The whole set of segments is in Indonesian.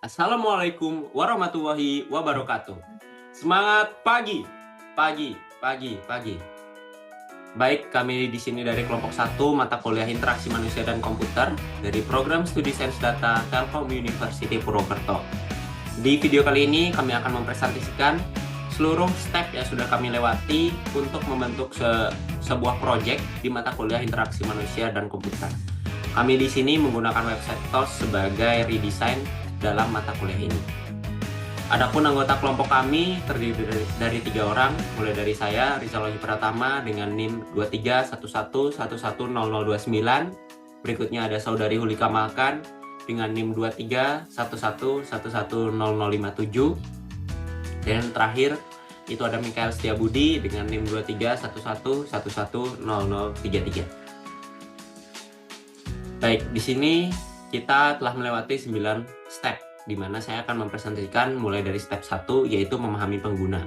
Assalamualaikum warahmatullahi wabarakatuh. Semangat pagi, pagi, pagi, pagi. Baik, kami di sini dari kelompok 1 mata kuliah Interaksi Manusia dan Komputer dari program Studi Sains Data Telkom University Purwokerto. Di video kali ini kami akan mempresentasikan seluruh step yang sudah kami lewati untuk membentuk sebuah proyek di mata kuliah Interaksi Manusia dan Komputer. Kami di sini menggunakan website TOS sebagai redesign dalam mata kuliah ini. Adapun anggota kelompok kami terdiri dari 3 orang, mulai dari saya, Rizal Wahyu Pratama dengan NIM 2311110029. Berikutnya ada saudari Hulika Malkan dengan NIM 2311111057. Dan terakhir itu ada Mikael Setiabudi dengan NIM 2311111033. Baik, di sini kita telah melewati 9 step, di mana saya akan mempresentasikan mulai dari step 1, yaitu memahami pengguna.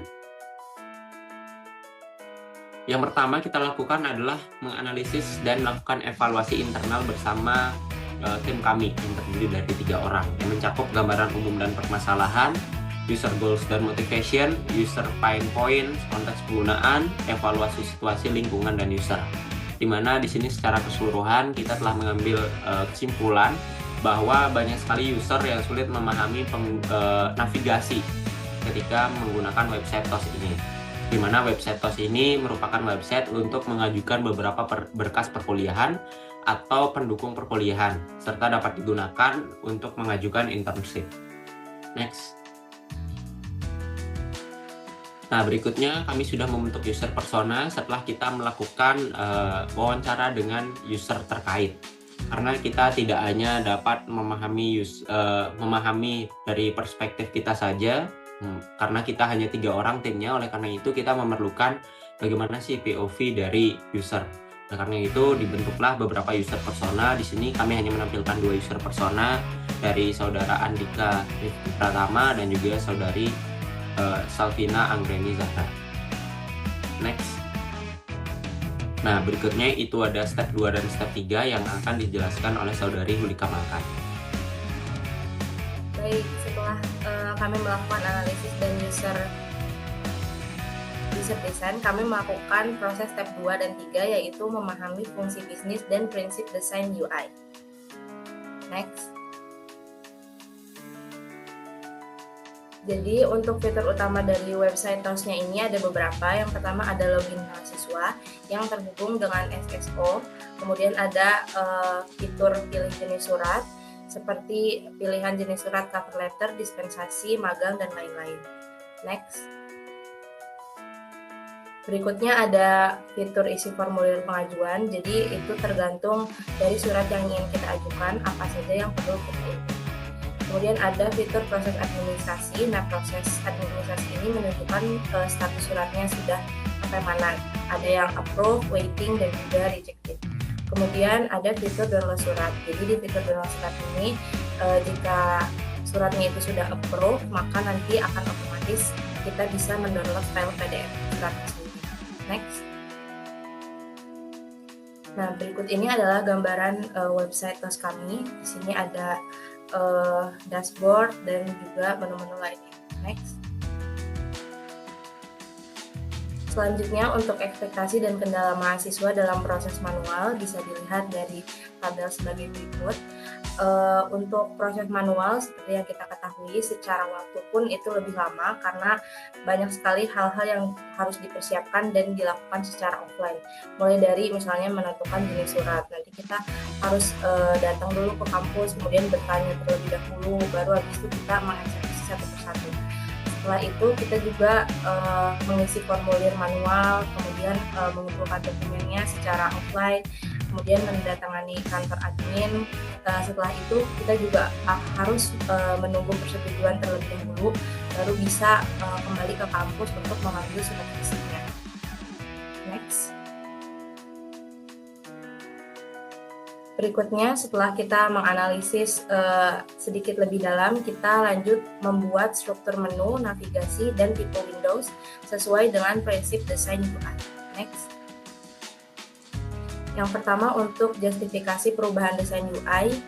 Yang pertama kita lakukan adalah menganalisis dan melakukan evaluasi internal bersama tim kami yang terdiri dari 3 orang, yang mencakup gambaran umum dan permasalahan, user goals dan motivation, user pain points, konteks penggunaan, evaluasi situasi lingkungan dan user. Di mana di sini secara keseluruhan kita telah mengambil kesimpulan bahwa banyak sekali user yang sulit memahami navigasi ketika menggunakan website TOS ini. Di mana website TOS ini merupakan website untuk mengajukan beberapa berkas perkuliahan atau pendukung perkuliahan, serta dapat digunakan untuk mengajukan internship. Next. Nah, berikutnya kami sudah membentuk user persona setelah kita melakukan wawancara dengan user terkait. Karena kita tidak hanya dapat memahami dari perspektif kita saja, karena kita hanya 3 orang timnya, oleh karena itu kita memerlukan bagaimana sih POV dari user. Nah, karena itu dibentuklah beberapa user persona. Di sini kami hanya menampilkan 2 user persona dari saudara Andika Pratama dan juga saudari Salvina Anggreni Zahra. Next. Nah, berikutnya itu ada step 2 dan step 3 yang akan dijelaskan oleh saudari Hulika Malkan. Baik, setelah kami melakukan analisis dan user design, kami melakukan proses step 2 dan 3, yaitu memahami fungsi bisnis dan prinsip desain UI. Next. Jadi untuk fitur utama dari website TOS-nya ini ada beberapa. Yang pertama ada login mahasiswa yang terhubung dengan SSO. Kemudian ada fitur pilih jenis surat seperti pilihan jenis surat cover letter, dispensasi, magang, dan lain-lain. Next. Berikutnya ada fitur isi formulir pengajuan. Jadi itu tergantung dari surat yang ingin kita ajukan, apa saja yang perlu kita isi. Kemudian ada fitur proses administrasi. Nah, proses administrasi ini menunjukkan status suratnya sudah sampai mana. Ada yang approve, waiting, dan juga rejected. Kemudian ada fitur download surat. Jadi di fitur download surat ini, jika suratnya itu sudah approve, maka nanti akan otomatis kita bisa mendownload file PDF surat tersebut. Next. Nah, berikut ini adalah gambaran website TOS kami. Di sini ada dashboard dan juga menu-menu lainnya. Next. Selanjutnya untuk ekspektasi dan kendala mahasiswa dalam proses manual bisa dilihat dari tabel sebagai berikut. Untuk proses manual seperti yang kita ketahui, secara waktu pun itu lebih lama karena banyak sekali hal-hal yang harus dipersiapkan dan dilakukan secara offline. Mulai dari misalnya menentukan jenis surat, nanti kita harus datang dulu ke kampus, kemudian bertanya terlebih dahulu, baru habis itu kita mengeksekusi satu persatu. Setelah itu kita juga mengisi formulir manual, kemudian mengumpulkan dokumennya secara offline, kemudian mendatangani kantor admin. Setelah itu kita juga harus menunggu persetujuan terlebih dahulu, baru bisa kembali ke kampus untuk mengambil surat fisiknya. Next. Berikutnya, setelah kita menganalisis sedikit lebih dalam, kita lanjut membuat struktur menu, navigasi, dan tipe Windows sesuai dengan prinsip desain UI. Next. Yang pertama untuk justifikasi perubahan desain UI,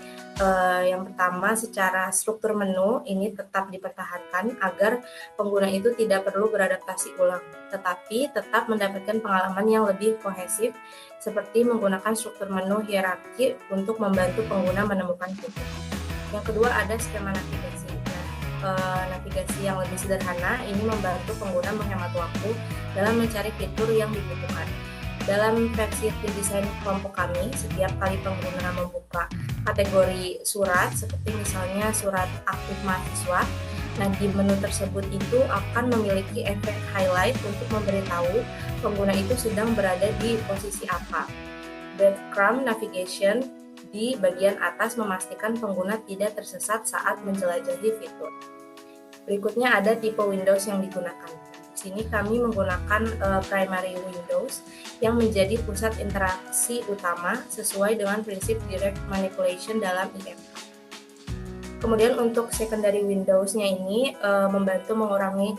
Yang pertama, secara struktur menu ini tetap dipertahankan agar pengguna itu tidak perlu beradaptasi ulang, tetapi tetap mendapatkan pengalaman yang lebih kohesif, seperti menggunakan struktur menu hierarki untuk membantu pengguna menemukan fitur. Yang kedua, ada skema navigasi. Navigasi yang lebih sederhana ini membantu pengguna menghemat waktu dalam mencari fitur yang dibutuhkan. Dalam versi desain kelompok kami, setiap kali pengguna membuka kategori surat, seperti misalnya surat aktif mahasiswa, nah di menu tersebut itu akan memiliki efek highlight untuk memberitahu pengguna itu sedang berada di posisi apa. Breadcrumb navigation di bagian atas memastikan pengguna tidak tersesat saat menjelajahi fitur. Berikutnya ada tipe Windows yang digunakan. Di sini kami menggunakan primary Windows yang menjadi pusat interaksi utama sesuai dengan prinsip direct manipulation dalam IMK. Kemudian untuk secondary Windows-nya ini membantu mengurangi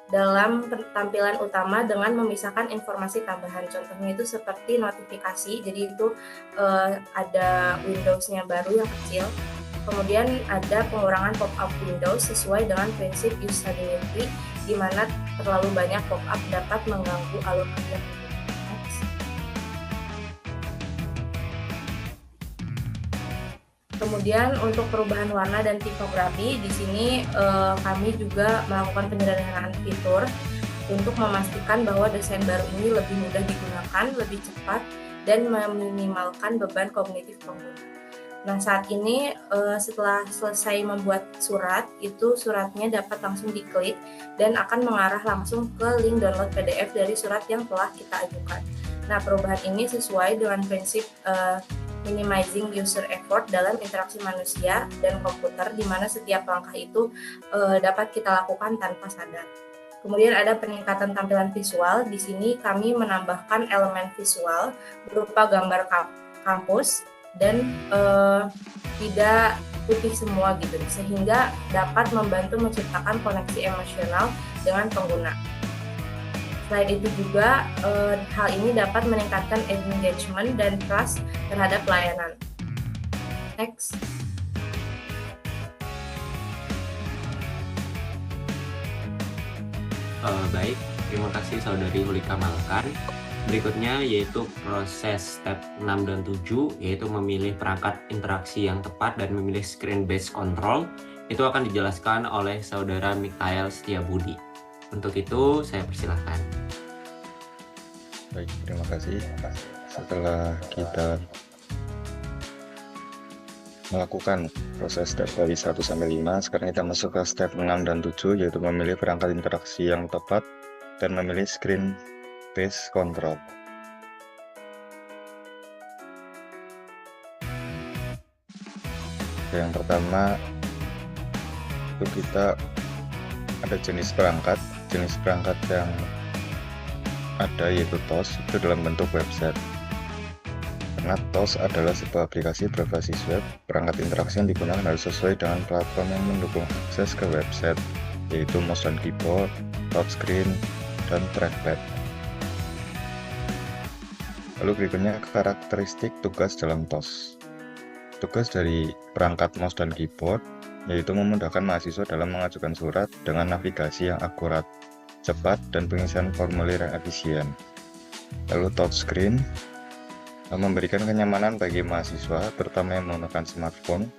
dalam tampilan utama dengan memisahkan informasi tambahan. Contohnya itu seperti notifikasi, jadi itu ada Windows-nya baru yang kecil. Kemudian ada pengurangan pop-up Windows sesuai dengan prinsip usability, di mana terlalu banyak pop-up dapat mengganggu alur kerja. Kemudian untuk perubahan warna dan tipografi, di sini kami juga melakukan penyederhanaan fitur untuk memastikan bahwa desain baru ini lebih mudah digunakan, lebih cepat, dan meminimalkan beban kognitif pengguna. Nah, saat ini setelah selesai membuat surat, itu suratnya dapat langsung diklik dan akan mengarah langsung ke link download PDF dari surat yang telah kita ajukan. Nah, perubahan ini sesuai dengan prinsip minimizing user effort dalam interaksi manusia dan komputer, di mana setiap langkah itu dapat kita lakukan tanpa sadar. Kemudian ada peningkatan tampilan visual. Di sini kami menambahkan elemen visual berupa gambar kampus dan tidak putih semua gitu, sehingga dapat membantu menciptakan koneksi emosional dengan pengguna. Selain itu juga hal ini dapat meningkatkan engagement dan trust terhadap layanan. Next. Baik, terima kasih Saudari Hulika Malkan. Berikutnya yaitu proses step 6 dan 7, yaitu memilih perangkat interaksi yang tepat dan memilih screen based control. Itu akan dijelaskan oleh Saudara Mikhail Setiabudi. Untuk itu saya persilahkan. Baik, terima kasih. Setelah kita melakukan proses step dari 1 sampai 5, sekarang kita masuk ke step 6 dan 7, yaitu memilih perangkat interaksi yang tepat dan memilih screen based control. Yang pertama itu kita ada jenis perangkat yang ada yaitu TOS, itu dalam bentuk website. Karena TOS adalah sebuah aplikasi berbasis web, perangkat interaksi yang digunakan harus sesuai dengan platform yang mendukung akses ke website, yaitu mouse dan keyboard, touchscreen, dan trackpad. Lalu berikutnya karakteristik tugas dalam TOS. Tugas dari perangkat mouse dan keyboard yaitu memudahkan mahasiswa dalam mengajukan surat dengan navigasi yang akurat, cepat, dan pengisian formulir yang efisien. Lalu touchscreen memberikan kenyamanan bagi mahasiswa, terutama yang menggunakan smartphone,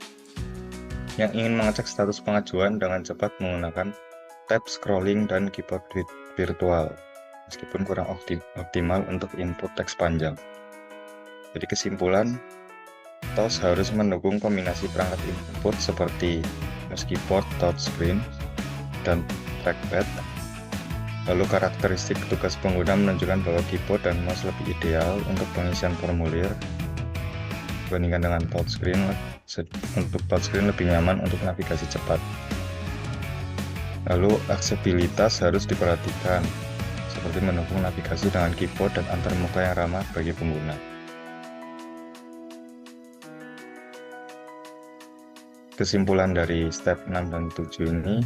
yang ingin mengecek status pengajuan dengan cepat menggunakan tab scrolling dan keyboard virtual, meskipun kurang optimal untuk input teks panjang. Jadi kesimpulan, TOS harus mendukung kombinasi perangkat input seperti mouse, keyboard, touchscreen, dan trackpad. Lalu karakteristik tugas pengguna menunjukkan bahwa keyboard dan mouse lebih ideal untuk pengisian formulir dibandingkan dengan touchscreen. Untuk touchscreen lebih nyaman untuk navigasi cepat. Lalu aksesibilitas harus diperhatikan, seperti mendukung navigasi dengan keyboard dan antarmuka yang ramah bagi pengguna. Kesimpulan dari step 6 dan 7 ini,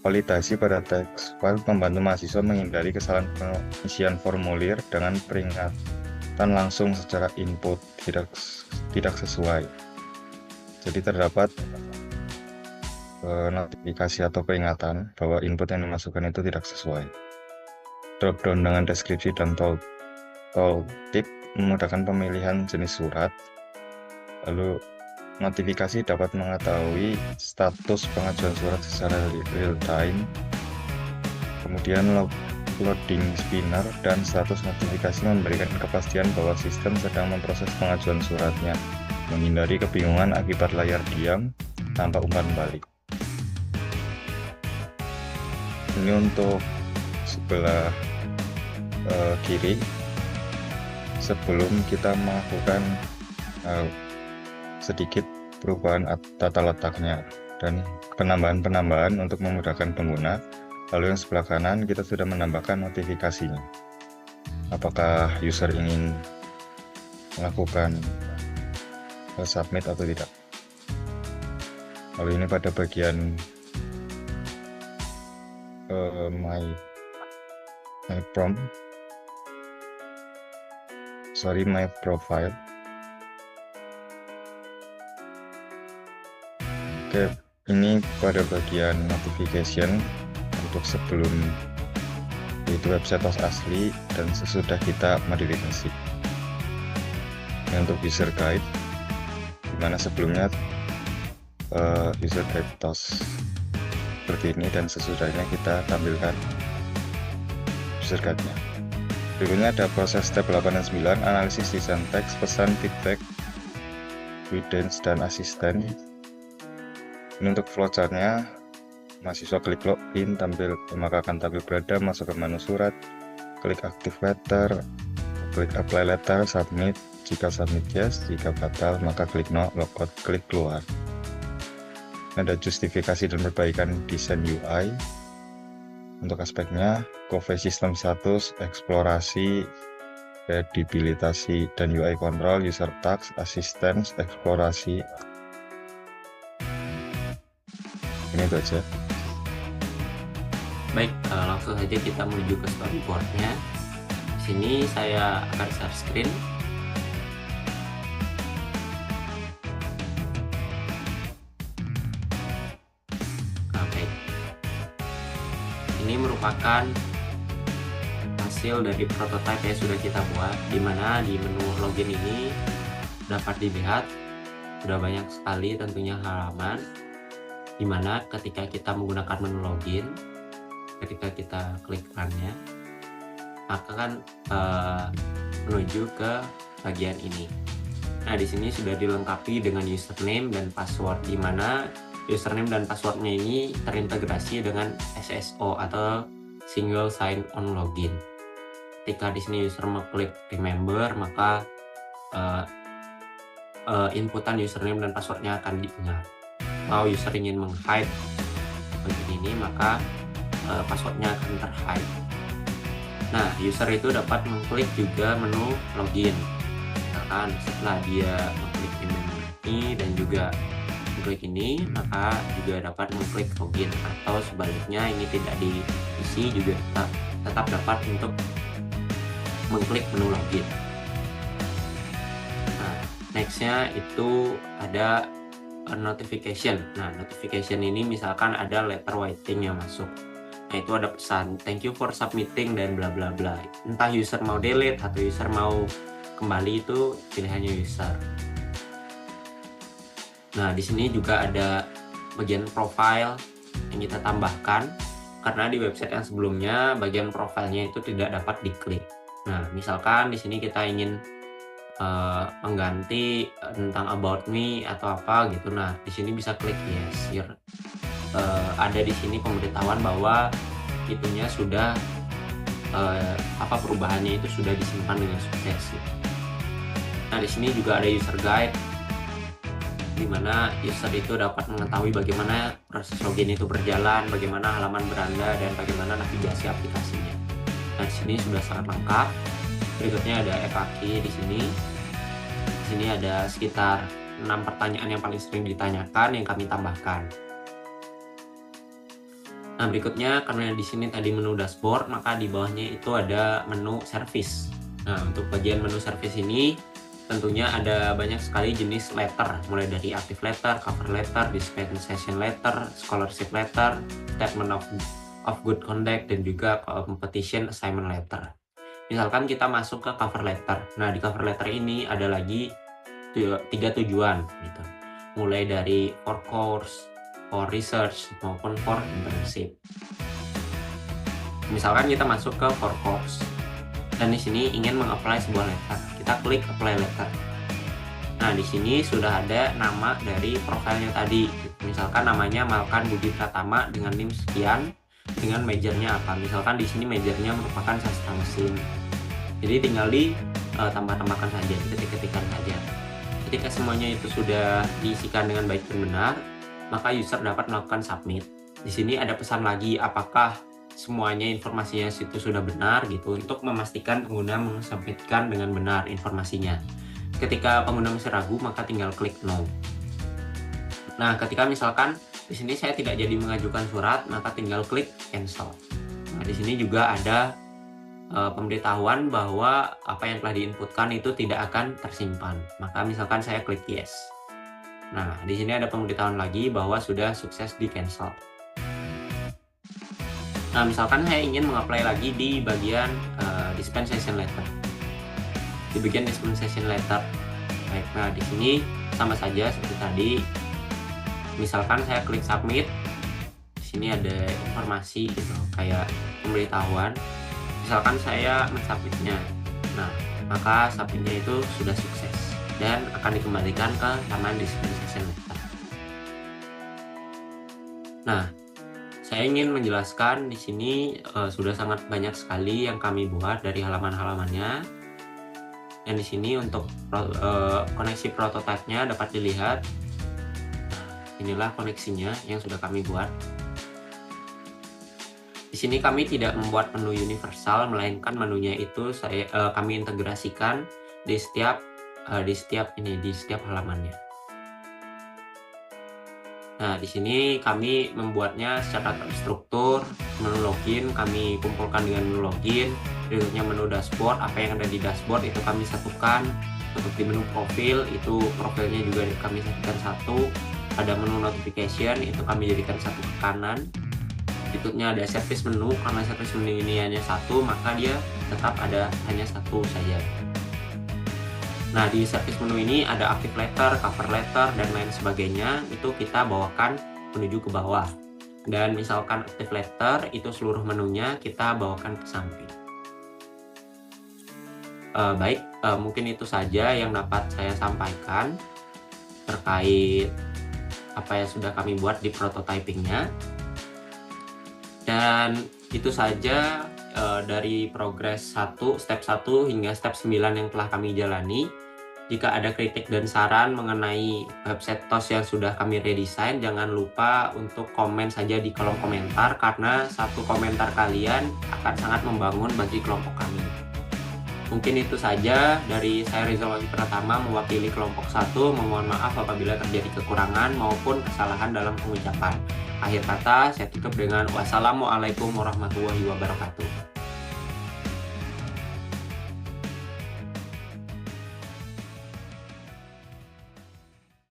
validasi pada teks file membantu mahasiswa menghindari kesalahan pengisian formulir dengan peringatan langsung secara input tidak sesuai. Jadi terdapat notifikasi atau peringatan bahwa input yang dimasukkan itu tidak sesuai. Dropdown dengan deskripsi dan tooltip memudahkan pemilihan jenis surat. Lalu notifikasi dapat mengetahui status pengajuan surat secara real time. Kemudian loading spinner dan status notifikasi memberikan kepastian bahwa sistem sedang memproses pengajuan suratnya, menghindari kebingungan akibat layar diam tanpa umpan balik. Ini untuk sebelah kiri. Sebelum kita melakukan sedikit perubahan tata letaknya dan penambahan untuk memudahkan pengguna. Lalu yang sebelah kanan kita sudah menambahkan notifikasinya. Apakah user ingin melakukan submit atau tidak. Lalu ini pada bagian my profile. Oke, ini pada bagian notification untuk sebelum itu website TOS asli dan sesudah kita modifikasi. Ini untuk user guide, dimana sebelumnya user guide TOS seperti ini dan sesudahnya kita tampilkan user guide-nya. Berikutnya ada proses step 8 dan 9, analisis desain teks, pesan, feedback, guidance, dan asisten. Ini untuk flowchart-nya, mahasiswa klik login, maka akan tampil berada, masuk ke menu surat, klik active letter, klik apply letter, submit, jika submit yes, jika batal maka klik no, logout, klik keluar. Ada justifikasi dan perbaikan desain UI. Untuk aspeknya, Covey sistem status, eksplorasi, kredibilitasi, dan UI control, user task, assistance, eksplorasi. Ini itu aja. Baik, langsung saja kita menuju ke storyboardnya. Di sini saya akan share screen. Ini merupakan hasil dari prototipe yang sudah kita buat, di mana di menu login ini dapat dilihat sudah banyak sekali tentunya halaman, di mana ketika kita menggunakan menu login, ketika kita klik run-nya, maka kan menuju ke bagian ini. Nah, di sini sudah dilengkapi dengan username dan password, di mana username dan passwordnya ini terintegrasi dengan SSO atau Single Sign On Login. Ketika di sini user mengklik remember, maka inputan username dan passwordnya akan diingat. Kalau user ingin menghide bagian ini, maka passwordnya akan terhide. Nah, user itu dapat mengklik juga menu login. Misalkan setelah dia mengklik remember ini dan juga klik ini, maka juga dapat mengklik login, atau sebaliknya ini tidak diisi juga tetap dapat untuk mengklik menu login. Nah, nextnya itu ada notification. Nah, notification ini misalkan ada letter writing yang masuk. Nah, itu ada pesan thank you for submitting dan bla bla bla. Entah user mau delete atau user mau kembali, itu pilihannya user. Nah, di sini juga ada bagian profile yang kita tambahkan, karena di website yang sebelumnya bagian profilnya itu tidak dapat diklik. Nah, misalkan di sini kita ingin mengganti tentang about me atau apa gitu. Nah, di sini bisa klik yes. Ada di sini pemberitahuan bahwa itunya sudah perubahannya itu sudah disimpan dengan sukses. Nah, di sini juga ada user guide, di mana user itu dapat mengetahui bagaimana proses login itu berjalan, bagaimana halaman beranda, dan bagaimana navigasi aplikasinya. Nah, di sini sudah sangat lengkap. Berikutnya ada FAQ di sini. Di sini ada sekitar 6 pertanyaan yang paling sering ditanyakan yang kami tambahkan. Nah, berikutnya karena di sini tadi menu dashboard, maka di bawahnya itu ada menu service. Nah, untuk bagian menu service ini tentunya ada banyak sekali jenis letter, mulai dari active letter, cover letter, dispensation letter, scholarship letter, statement of good conduct, dan juga competition assignment letter. Misalkan kita masuk ke cover letter. Nah, di cover letter ini ada lagi 3 tujuan gitu. Mulai dari for course, for research, maupun for internship. Misalkan kita masuk ke for course dan di sini ingin mengapply sebuah letter. Kita klik apply letter. Nah, di sini sudah ada nama dari profilnya tadi. Misalkan namanya Malkan Budi Pratama dengan NIM sekian, dengan majornya apa. Misalkan di sini majornya merupakan sastra mesin. Jadi tinggal tambah-tambahkan saja, ketik-ketikan saja. Ketika semuanya itu sudah diisikan dengan baik dan benar, maka user dapat melakukan submit. Di sini ada pesan lagi apakah semuanya informasinya itu sudah benar gitu, untuk memastikan pengguna mensubmitkan dengan benar informasinya. Ketika pengguna masih ragu, maka tinggal klik no. Nah, ketika misalkan di sini saya tidak jadi mengajukan surat, maka tinggal klik cancel. Nah, di sini juga ada pemberitahuan bahwa apa yang telah diinputkan itu tidak akan tersimpan. Maka misalkan saya klik yes. Nah, di sini ada pemberitahuan lagi bahwa sudah sukses di cancel. Nah, misalkan saya ingin mengapply lagi di bagian dispensation letter. Di bagian dispensation letter. Baik, nah di sini sama saja seperti tadi. Misalkan saya klik submit. Di sini ada informasi gitu, kayak pemberitahuan. Misalkan saya mensubmitnya. Nah, maka submitnya itu sudah sukses dan akan dikembalikan ke halaman dispensation letter. Nah, saya ingin menjelaskan di sini sudah sangat banyak sekali yang kami buat dari halaman-halamannya. Dan di sini untuk koneksi prototipenya dapat dilihat. Inilah koneksinya yang sudah kami buat. Di sini kami tidak membuat menu universal, melainkan menunya itu kami integrasikan di setiap halamannya. Nah, di sini kami membuatnya secara terstruktur. Menu login kami kumpulkan dengan menu login. Berikutnya menu dashboard, apa yang ada di dashboard itu kami satukan. Untuk di menu profil, itu profilnya juga kami satukan satu. Ada menu notification, itu kami jadikan satu ke kanan. Berikutnya ada service menu, karena service menu ini hanya satu, maka dia tetap ada hanya satu saja. Nah, di service menu ini ada active letter, cover letter, dan lain sebagainya. Itu kita bawakan menuju ke bawah. Dan misalkan active letter, itu seluruh menunya kita bawakan ke samping. Baik, mungkin itu saja yang dapat saya sampaikan terkait apa yang sudah kami buat di prototypingnya. Dan itu saja dari progres step 1 hingga step 9 yang telah kami jalani. Jika ada kritik dan saran mengenai website TOS yang sudah kami redesign, jangan lupa untuk komen saja di kolom komentar, karena satu komentar kalian akan sangat membangun bagi kelompok kami. Mungkin itu saja dari saya, Rizal Wahyu Pratama, mewakili kelompok 1. Memohon maaf apabila terjadi kekurangan maupun kesalahan dalam pengucapan. Akhir kata, saya tutup dengan wassalamualaikum warahmatullahi wabarakatuh.